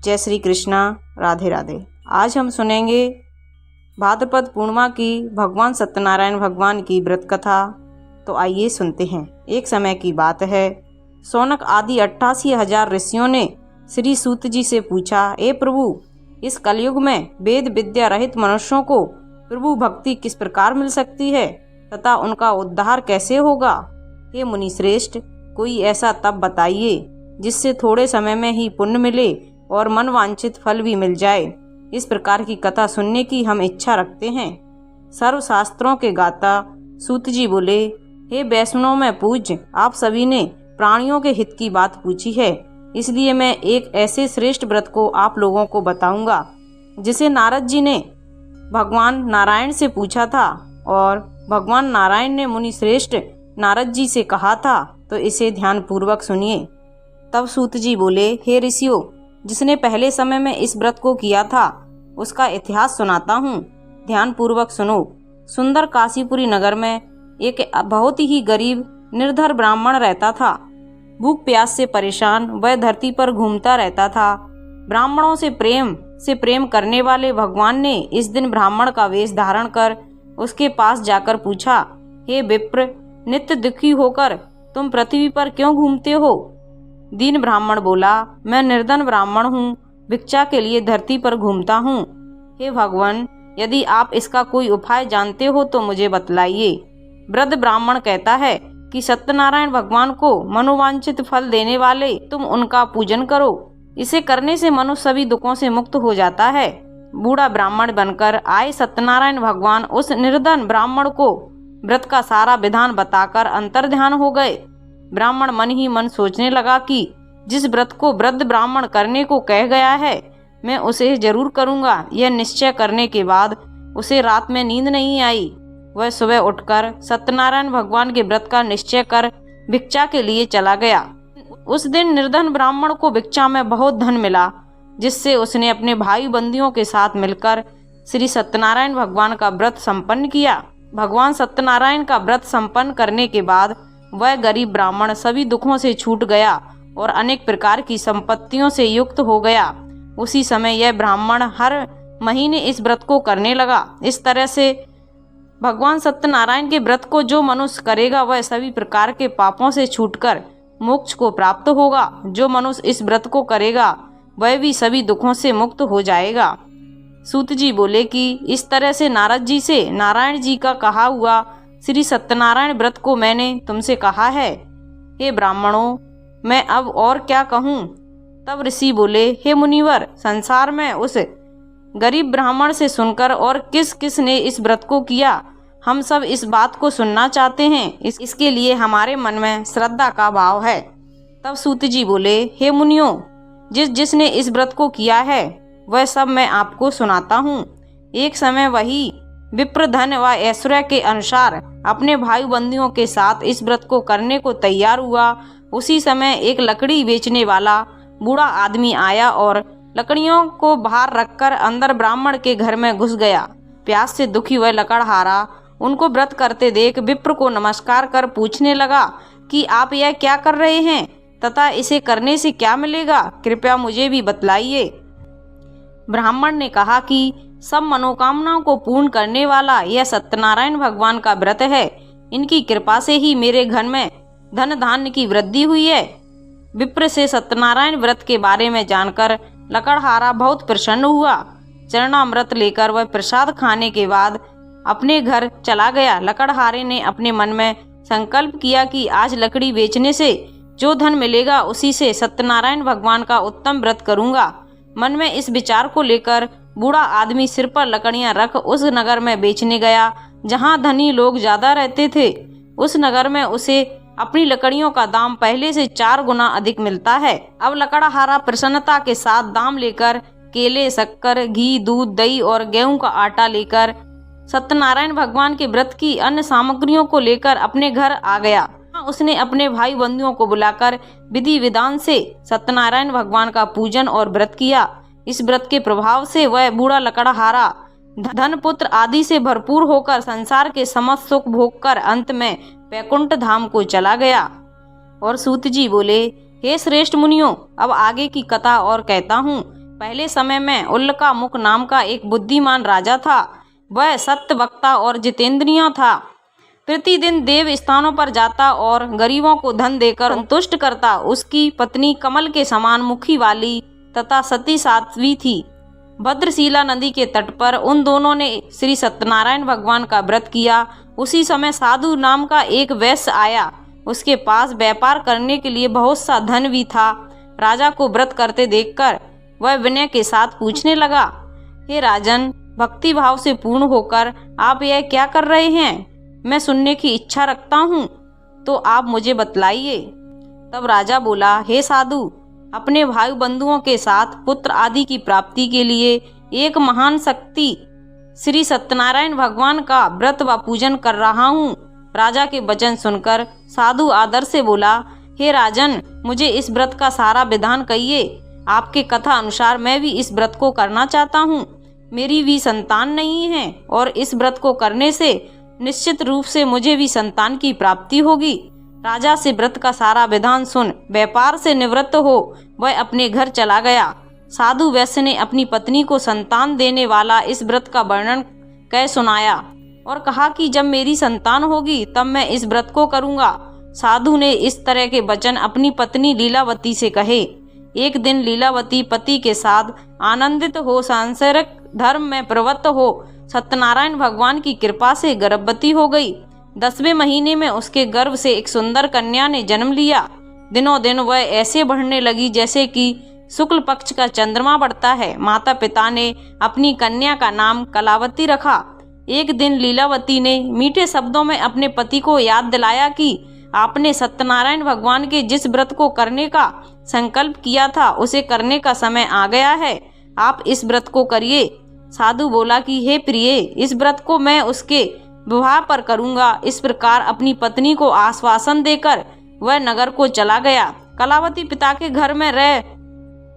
जय श्री कृष्णा, राधे राधे। आज हम सुनेंगे भाद्रपद पूर्णिमा की भगवान सत्यनारायण भगवान की व्रत कथा। तो आइए सुनते हैं। एक समय की बात है, शौनक आदि 88,000 ऋषियों ने श्री सूत जी से पूछा, ए प्रभु, इस कलयुग में वेद विद्या रहित मनुष्यों को प्रभु भक्ति किस प्रकार मिल सकती है तथा उनका उद्धार कैसे होगा? हे मुनिश्रेष्ठ, कोई ऐसा तप बताइए जिससे थोड़े समय में ही पुण्य मिले और मन वांछित फल भी मिल जाए। इस प्रकार की कथा सुनने की हम इच्छा रखते हैं। सर्वशास्त्रों के गाता सूत जी बोले, हे वैष्णव में पूज्य, आप सभी ने प्राणियों के हित की बात पूछी है, इसलिए मैं एक ऐसे श्रेष्ठ व्रत को आप लोगों को बताऊंगा जिसे नारद जी ने भगवान नारायण से पूछा था और भगवान नारायण ने मुनि श्रेष्ठ नारद जी से कहा था। तो इसे ध्यान पूर्वक सुनिए। तब सूत जी बोले, हे ऋषियों, जिसने पहले समय में इस व्रत को किया था उसका इतिहास सुनाता हूँ, ध्यान पूर्वक सुनो। सुंदर काशीपुरी नगर में एक बहुत ही गरीब निर्धन ब्राह्मण रहता था। भूख प्यास से परेशान वह धरती पर घूमता रहता था। ब्राह्मणों से प्रेम करने वाले भगवान ने इस दिन ब्राह्मण का वेश धारण कर उसके पास जाकर पूछा, हे विप्र, नित्य दुखी होकर तुम पृथ्वी पर क्यों घूमते हो? दीन ब्राह्मण बोला, मैं निर्धन ब्राह्मण हूँ, भिक्षा के लिए धरती पर घूमता हूँ। हे भगवान, यदि आप इसका कोई उपाय जानते हो तो मुझे बतलाइए। वृद्ध ब्राह्मण कहता है कि सत्यनारायण भगवान को मनोवांछित फल देने वाले तुम उनका पूजन करो, इसे करने से मनुष्य सभी दुखों से मुक्त हो जाता है। बूढ़ा ब्राह्मण बनकर आए सत्यनारायण भगवान उस निर्धन ब्राह्मण को व्रत का सारा विधान बताकर अंतर्ध्यान हो गए। ब्राह्मण मन ही मन सोचने लगा कि जिस व्रत को वृद्ध ब्राह्मण करने को कह गया है मैं उसे जरूर करूंगा। यह निश्चय करने के बाद उसे रात में नींद नहीं आई। वह सुबह उठकर सत्यनारायण भगवान के व्रत का निश्चय कर भिक्षा के लिए चला गया। उस दिन निर्धन ब्राह्मण को भिक्षा में बहुत धन मिला, जिससे उसने अपने भाई बंदियों के साथ मिलकर श्री सत्यनारायण भगवान का व्रत संपन्न किया। भगवान सत्यनारायण का व्रत संपन्न करने के बाद वह गरीब ब्राह्मण सभी दुखों से छूट गया और अनेक प्रकार की संपत्तियों से युक्त हो गया। उसी समय यह ब्राह्मण हर महीने इस व्रत को करने लगा। इस तरह से भगवान सत्यनारायण के व्रत को जो मनुष्य करेगा वह सभी प्रकार के पापों से छूटकर मोक्ष को प्राप्त होगा। जो मनुष्य इस व्रत को करेगा वह भी सभी दुखों से मुक्त हो जाएगा। सूत जी बोले कि इस तरह से नारद जी से नारायण जी का कहा हुआ श्री सत्यनारायण व्रत को मैंने तुमसे कहा है। हे ब्राह्मणों, मैं अब और क्या कहूँ? तब ऋषि बोले, हे मुनिवर, संसार में उस गरीब ब्राह्मण से सुनकर और किस किस ने इस व्रत को किया, हम सब इस बात को सुनना चाहते हैं। इसके लिए हमारे मन में श्रद्धा का भाव है। तब सूत जी बोले, हे मुनियों, जिसने इस व्रत को किया है वह सब मैं आपको सुनाता हूँ। एक समय वही विप्र धन व ऐश्वर्य के अनुसार अपने भाई बंदियों के साथ इस व्रत को करने को तैयार हुआ। उसी समय एक लकड़ी बेचने वाला बूढ़ा आदमी आया और लकड़ियों को बाहर रखकर अंदर ब्राह्मण के घर में घुस गया। प्यास से दुखी वह लकड़हारा उनको व्रत करते देख विप्र को नमस्कार कर पूछने लगा कि आप यह क्या कर रहे हैं तथा इसे करने से क्या मिलेगा, कृपया मुझे भी बतलाइए। ब्राह्मण ने कहा कि सब मनोकामनाओं को पूर्ण करने वाला यह सत्यनारायण भगवान का व्रत है। इनकी कृपा से ही मेरे घर में धन धान्य की वृद्धि हुई है। विप्र से सत्यनारायण व्रत के बारे में जानकर लकड़हारा बहुत प्रसन्न हुआ। चरणामृत लेकर वह प्रसाद खाने के बाद अपने घर चला गया। लकड़हारे ने अपने मन में संकल्प किया कि आज लकड़ी बेचने से जो धन मिलेगा उसी से सत्यनारायण भगवान का उत्तम व्रत करूंगा। मन में इस विचार को लेकर बूढ़ा आदमी सिर पर लकड़ियां रख उस नगर में बेचने गया जहां धनी लोग ज्यादा रहते थे। उस नगर में उसे अपनी लकड़ियों का दाम पहले से 4 गुना अधिक मिलता है। अब लकड़हारा प्रसन्नता के साथ दाम लेकर केले, शक्कर, घी, दूध, दही और गेहूं का आटा लेकर सत्यनारायण भगवान के व्रत की अन्य सामग्रियों को लेकर अपने घर आ गया। उसने अपने भाई बंधुओं को बुलाकर विधि विधान से सत्यनारायण भगवान का पूजन और व्रत किया। इस व्रत के प्रभाव से वह बूढ़ा लकड़हारा धन पुत्र आदि से भरपूर होकर संसार के समस्त सुख भोग कर अंत में वैकुंठ धाम को चला गया। और सूत जी बोले, हे श्रेष्ठ मुनियों, अब आगे की कथा और कहता हूँ। पहले समय में उल्कामुख नाम का एक बुद्धिमान राजा था। वह सत्यवक्ता और जितेंद्रिय था। प्रतिदिन देव स्थानों पर जाता और गरीबों को धन देकर संतुष्ट करता। उसकी पत्नी कमल के समान मुखी वाली तथा सती साध्वी थी। भद्रशिला नदी के तट पर उन दोनों ने श्री सत्यनारायण भगवान का व्रत किया। उसी समय साधु नाम का एक वैश्य आया। उसके पास व्यापार करने के लिए बहुत सा धन भी था। राजा को व्रत करते देखकर वह विनय के साथ पूछने लगा, हे राजन, भक्ति भाव से पूर्ण होकर आप यह क्या कर रहे हैं? मैं सुनने की इच्छा रखता हूँ, तो आप मुझे बतलाइए। तब राजा बोला, हे साधु, अपने भाई बंधुओं के साथ पुत्र आदि की प्राप्ति के लिए एक महान शक्ति श्री सत्यनारायण भगवान का व्रत व पूजन कर रहा हूँ। राजा के वचन सुनकर साधु आदर से बोला, हे राजन, मुझे इस व्रत का सारा विधान कहिए। आपके कथा अनुसार मैं भी इस व्रत को करना चाहता हूँ। मेरी भी संतान नहीं है और इस व्रत को करने से निश्चित रूप से मुझे भी संतान की प्राप्ति होगी। राजा से व्रत का सारा विधान सुन व्यापार से निवृत्त हो वह अपने घर चला गया। साधु वैश्य ने अपनी पत्नी को संतान देने वाला इस व्रत का वर्णन कह सुनाया और कहा कि जब मेरी संतान होगी तब मैं इस व्रत को करूंगा। साधु ने इस तरह के वचन अपनी पत्नी लीलावती से कहे। एक दिन लीलावती पति के साथ आनंदित हो सांसारिक धर्म में प्रवृत्त हो सत्यनारायण भगवान की कृपा से गर्भवती हो गई। 10वें महीने में उसके गर्भ से एक सुंदर कन्या ने जन्म लिया। दिनों दिन वह ऐसे बढ़ने लगी जैसे कि शुक्ल पक्ष का चंद्रमा बढ़ता है। माता पिता ने अपनी कन्या का नाम कलावती रखा। एक दिन लीलावती ने मीठे शब्दों में अपने पति को याद दिलाया कि आपने सत्यनारायण भगवान के जिस व्रत को करने का संकल्प किया था उसे करने का समय आ गया है। आप इस व्रत को करिए। साधु बोला कि हे प्रिय, इस व्रत को मैं उसके विवाह पर करूंगा। इस प्रकार अपनी पत्नी को आश्वासन देकर वह नगर को चला गया। कलावती पिता के घर में रह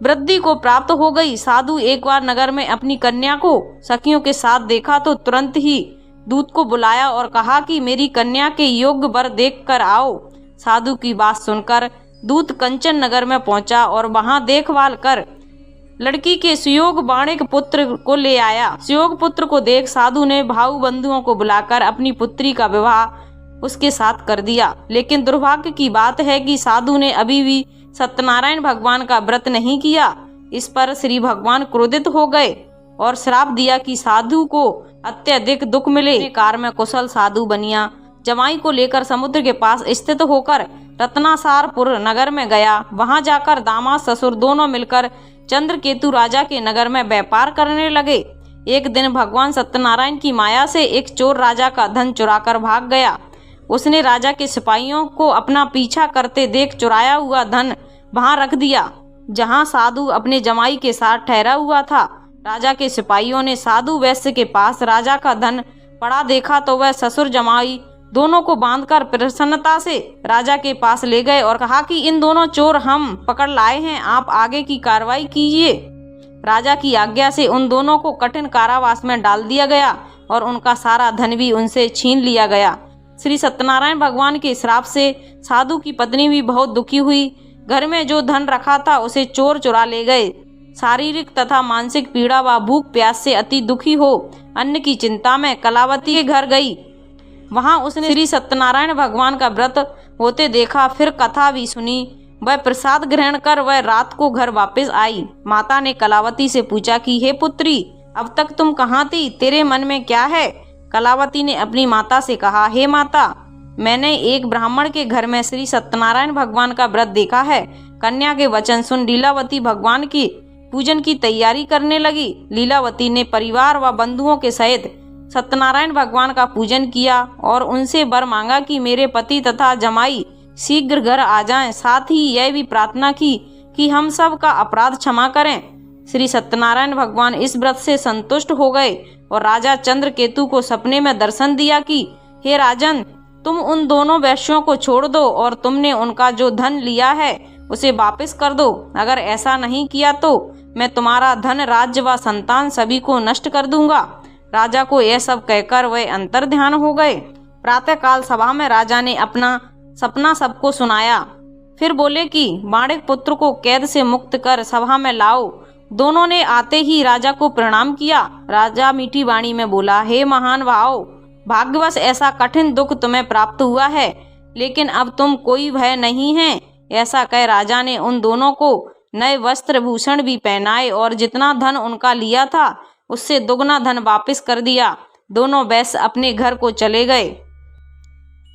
वृद्धि को प्राप्त हो गई। साधु एक बार नगर में अपनी कन्या को सखियों के साथ देखा तो तुरंत ही दूत को बुलाया और कहा कि मेरी कन्या के योग्य वर देख कर आओ। साधु की बात सुनकर दूत कंचन नगर में पहुंचा और वहां देखभाल कर लड़की के सुयोग बाणिक पुत्र को ले आया। सुयोग पुत्र को देख साधु ने भाऊ बंधुओं को बुलाकर अपनी पुत्री का विवाह उसके साथ कर दिया। लेकिन दुर्भाग्य की बात है कि साधु ने अभी भी सत्यनारायण भगवान का व्रत नहीं किया। इस पर श्री भगवान क्रोधित हो गए और श्राप दिया कि साधु को अत्यधिक दुख मिले। कार में कुशल साधु बनिया जमाई को लेकर समुद्र के पास स्थित होकर रत्नासारपुर नगर में गया। वहां जाकर दामाद ससुर दोनों मिलकर चंद्रकेतु राजा के नगर में व्यापार करने लगे। एक दिन भगवान सत्यनारायण की माया से एक चोर राजा का धन चुराकर भाग गया। उसने राजा के सिपाहियों को अपना पीछा करते देख चुराया हुआ धन वहां रख दिया जहां साधु अपने जमाई के साथ ठहरा हुआ था। राजा के सिपाहियों ने साधु वैश्य के पास राजा का धन पड़ा देखा तो वह ससुर जमाई दोनों को बांधकर प्रसन्नता से राजा के पास ले गए और कहा कि इन दोनों चोर हम पकड़ लाए हैं, आप आगे की कार्रवाई कीजिए। राजा की आज्ञा से उन दोनों को कठिन कारावास में डाल दिया गया और उनका सारा धन भी उनसे छीन लिया गया। श्री सत्यनारायण भगवान के श्राप से साधु की पत्नी भी बहुत दुखी हुई। घर में जो धन रखा था उसे चोर चुरा ले गए। शारीरिक तथा मानसिक पीड़ा व भूख प्यास से अति दुखी हो अन्न की चिंता में कलावती के घर गई। वहां उसने श्री सत्यनारायण भगवान का व्रत होते देखा, फिर कथा भी सुनी। वह प्रसाद ग्रहण कर वह रात को घर वापस आई। माता ने कलावती से पूछा कि हे पुत्री, अब तक तुम कहाँ थी? तेरे मन में क्या है? कलावती ने अपनी माता से कहा, हे माता, मैंने एक ब्राह्मण के घर में श्री सत्यनारायण भगवान का व्रत देखा है। कन्या के वचन सुन लीलावती भगवान की पूजन की तैयारी करने लगी। लीलावती ने परिवार व बंधुओं के सहित सत्यनारायण भगवान का पूजन किया और उनसे वर मांगा कि मेरे पति तथा जमाई शीघ्र घर आ जाएं। साथ ही यह भी प्रार्थना की कि हम सब का अपराध क्षमा करें। श्री सत्यनारायण भगवान इस व्रत से संतुष्ट हो गए और राजा चंद्रकेतु को सपने में दर्शन दिया कि हे राजन, तुम उन दोनों वैश्यों को छोड़ दो और तुमने उनका जो धन लिया है उसे वापस कर दो। अगर ऐसा नहीं किया तो मैं तुम्हारा धन, राज्य व संतान सभी को नष्ट कर दूंगा। राजा को यह सब कहकर वह अंतर ध्यान हो गए। प्रातःकाल सभा में राजा ने अपना सपना सबको सुनाया। फिर बोले कि बाणिक पुत्र को कैद से मुक्त कर सभा में लाओ। दोनों ने आते ही राजा को प्रणाम किया। राजा मीठी वाणी में बोला, हे महान भाव, भाग्यवश ऐसा कठिन दुख तुम्हें प्राप्त हुआ है, लेकिन अब तुम कोई भय नहीं है। ऐसा कह राजा ने उन दोनों को नए वस्त्र भूषण भी पहनाए और जितना धन उनका लिया था उससे दुगना धन वापस कर दिया। दोनों वैश्य अपने घर को चले गए।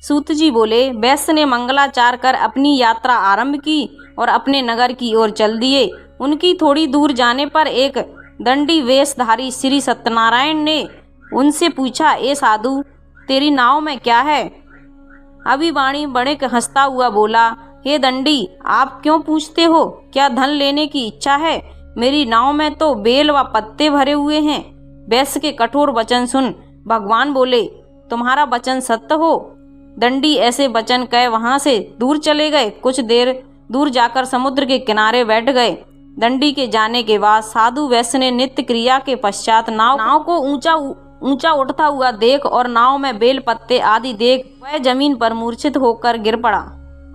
सूत जी बोले, वैश्य ने मंगलाचार कर अपनी यात्रा आरंभ की और अपने नगर की ओर चल दिए। उनकी थोड़ी दूर जाने पर एक दंडी वेशधारी श्री सत्यनारायण ने उनसे पूछा, ए साधु, तेरी नाव में क्या है? अभिवाणी बड़े हंसता हुआ बोला, हे दंडी, आप क्यों पूछते हो? क्या धन लेने की इच्छा है? मेरी नाव में तो बेल व पत्ते भरे हुए हैं। वैश्य के कठोर वचन सुन भगवान बोले, तुम्हारा वचन सत्य हो। दंडी ऐसे वचन कह वहां से दूर चले गए। कुछ देर दूर जाकर समुद्र के किनारे बैठ गए। दंडी के जाने के बाद साधु वैश्य ने नित्य क्रिया के पश्चात नाव को ऊंचा उठता हुआ देख और नाव में बेल पत्ते आदि देख वह जमीन पर मूर्छित होकर गिर पड़ा।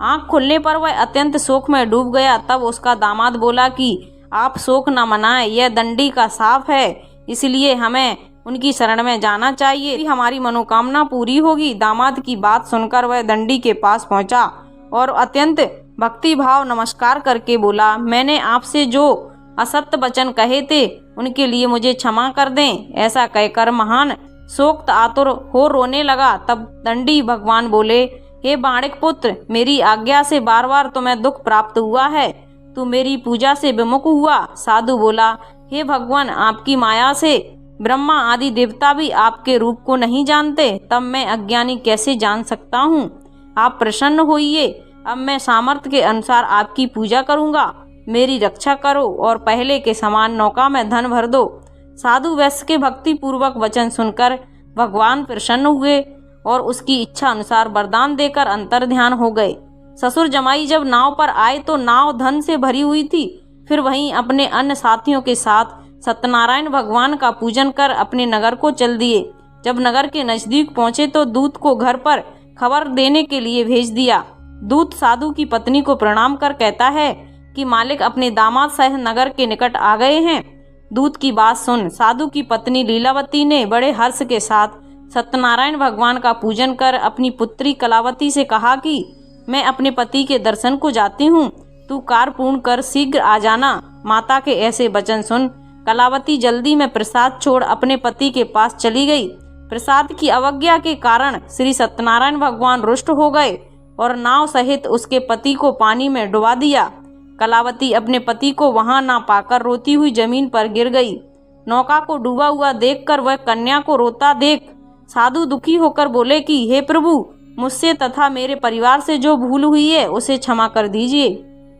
आंख खुलने पर वह अत्यंत शोक में डूब गया। तब उसका दामाद बोला कि आप शोक न मनाएं, यह दंडी का शाप है, इसलिए हमें उनकी शरण में जाना चाहिए, हमारी मनोकामना पूरी होगी। दामाद की बात सुनकर वह दंडी के पास पहुंचा और अत्यंत भक्ति भाव नमस्कार करके बोला, मैंने आपसे जो असत्य वचन कहे थे उनके लिए मुझे क्षमा कर दें। ऐसा कहकर महान शोक आतुर हो रोने लगा। तब दंडी भगवान बोले, हे बाणिक पुत्र, मेरी आज्ञा से बार बार तुम्हें दुख प्राप्त हुआ है, तू मेरी पूजा से विमुख हुआ। साधु बोला, हे भगवान, आपकी माया से ब्रह्मा आदि देवता भी आपके रूप को नहीं जानते, तब मैं अज्ञानी कैसे जान सकता हूँ? आप प्रसन्न होइए, अब मैं सामर्थ्य के अनुसार आपकी पूजा करूँगा। मेरी रक्षा करो और पहले के समान नौका में धन भर दो। साधु वैश्य के भक्ति पूर्वक वचन सुनकर भगवान प्रसन्न हुए और उसकी इच्छा अनुसार वरदान देकर अंतर ध्यान हो गए। ससुर जमाई जब नाव पर आए तो नाव धन से भरी हुई थी। फिर वहीं अपने अन्य साथियों के साथ सत्यनारायण भगवान का पूजन कर अपने नगर को चल दिए। जब नगर के नजदीक पहुंचे तो दूत को घर पर खबर देने के लिए भेज दिया। दूत साधु की पत्नी को प्रणाम कर कहता है कि मालिक अपने दामाद सह नगर के निकट आ गए हैं। दूत की बात सुन साधु की पत्नी लीलावती ने बड़े हर्ष के साथ सत्यनारायण भगवान का पूजन कर अपनी पुत्री कलावती से कहा कि मैं अपने पति के दर्शन को जाती हूँ, तू कार्य पूर्ण कर शीघ्र आ जाना। माता के ऐसे वचन सुन कलावती जल्दी में प्रसाद छोड़ अपने पति के पास चली गई। प्रसाद की अवज्ञा के कारण श्री सत्यनारायण भगवान रुष्ट हो गए और नाव सहित उसके पति को पानी में डुबा दिया। कलावती अपने पति को वहां ना पाकर रोती हुई जमीन पर गिर गई। नौका को डूबा हुआ देखकर वह कन्या को रोता देख साधु दुखी होकर बोले कि हे प्रभु, मुझसे तथा मेरे परिवार से जो भूल हुई है उसे क्षमा कर दीजिए।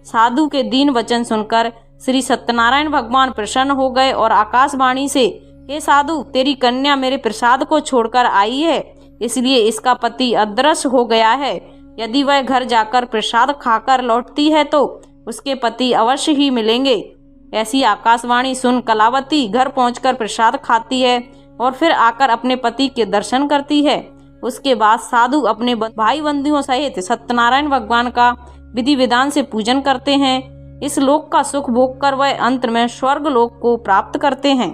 साधु के दीन वचन सुनकर श्री सत्यनारायण भगवान प्रसन्न हो गए और आकाशवाणी से, हे साधु, तेरी कन्या मेरे प्रसाद को छोड़कर आई है, इसलिए इसका पति अदृश्य हो गया है। यदि वह घर जाकर प्रसाद खाकर लौटती है तो उसके पति अवश्य ही मिलेंगे। ऐसी आकाशवाणी सुन कलावती घर पहुंचकर प्रसाद खाती है और फिर आकर अपने पति के दर्शन करती है। उसके बाद साधु अपने भाई बंधुओं सहित सत्यनारायण भगवान का विधि विधान से पूजन करते हैं। इस लोक का सुख भोग कर वह अंत में स्वर्ग लोक को प्राप्त करते हैं।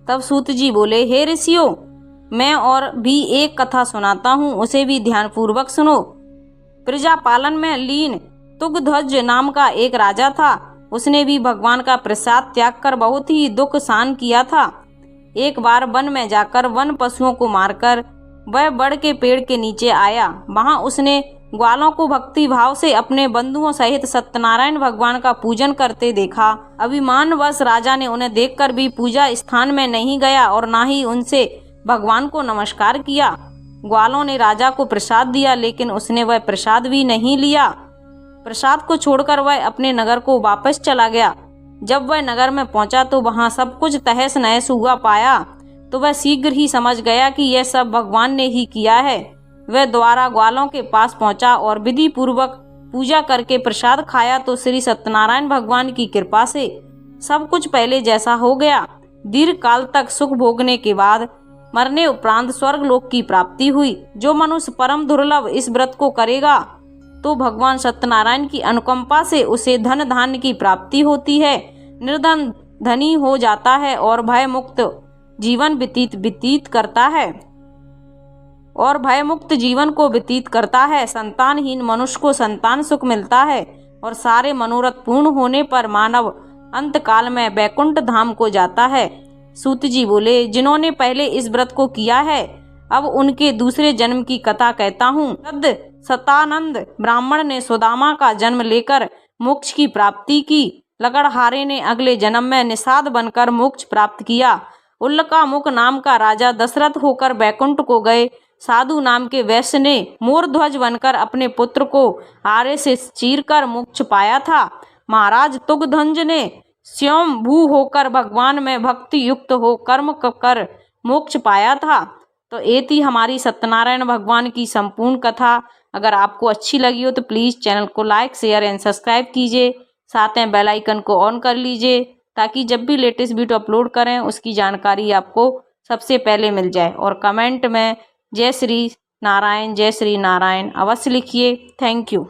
तब सूत जी बोले, हे ऋषियों, मैं और भी एक कथा सुनाता हूँ, उसे भी ध्यान पूर्वक सुनो। प्रजा पालन में लीन तुगध्वज नाम का एक राजा था। उसने भी भगवान का प्रसाद त्याग कर बहुत ही दुख सहन किया था। एक बार वन में जाकर वन पशुओं को मारकर वह बड़ के पेड़ के नीचे आया। वहां उसने ग्वालों को भक्ति भाव से अपने बंधुओं सहित सत्यनारायण भगवान का पूजन करते देखा। अभिमानवश राजा ने उन्हें देखकर भी पूजा स्थान में नहीं गया और ना ही उनसे भगवान को नमस्कार किया। ग्वालों ने राजा को प्रसाद दिया, लेकिन उसने वह प्रसाद भी नहीं लिया। प्रसाद को छोड़कर वह अपने नगर को वापस चला गया। जब वह नगर में पहुंचा तो वहां सब कुछ तहस नहस हुआ पाया तो वह शीघ्र ही समझ गया कि यह सब भगवान ने ही किया है। वह द्वारा ग्वालों के पास पहुंचा और विधि पूर्वक पूजा करके प्रसाद खाया तो श्री सत्यनारायण भगवान की कृपा से सब कुछ पहले जैसा हो गया। दीर्घ काल तक सुख भोगने के बाद मरने उपरांत स्वर्ग लोक की प्राप्ति हुई। जो मनुष्य परम दुर्लभ इस व्रत को करेगा तो भगवान सत्यनारायण की अनुकंपा से उसे धन धान्य की प्राप्ति होती है। निर्धन धनी हो जाता है और भय मुक्त जीवन व्यतीत करता है संतानहीन मनुष्य को संतान सुख मिलता है और सारे मनोरथ पूर्ण होने पर मानव अंत काल में बैकुंठ धाम को जाता है। सूत जी बोले, जिन्होंने पहले इस व्रत को किया है, अब उनके दूसरे जन्म की कथा कहता हूँ। सतानंद ब्राह्मण ने सुदामा का जन्म लेकर मोक्ष की प्राप्ति की। लकड़हारे ने अगले जन्म में निषाद बनकर मोक्ष प्राप्त किया। उल्कामुख नाम का राजा दशरथ होकर बैकुंठ को गए। साधु नाम के वैश्य ने मोरध्वज बनकर अपने पुत्र को आरे से चीरकर मोक्ष पाया था। महाराज तुगध्वज ने स्वयं भू होकर भगवान में भक्ति युक्त हो कर्म कर मोक्ष पाया था। तो ये थी हमारी सत्यनारायण भगवान की संपूर्ण कथा। अगर आपको अच्छी लगी हो तो प्लीज़ चैनल को लाइक, शेयर एंड सब्सक्राइब कीजिए। साथ में बेल आइकन को ऑन कर लीजिए ताकि जब भी लेटेस्ट वीडियो अपलोड करें उसकी जानकारी आपको सबसे पहले मिल जाए। और कमेंट में जय श्री नारायण अवश्य लिखिए। Thank you.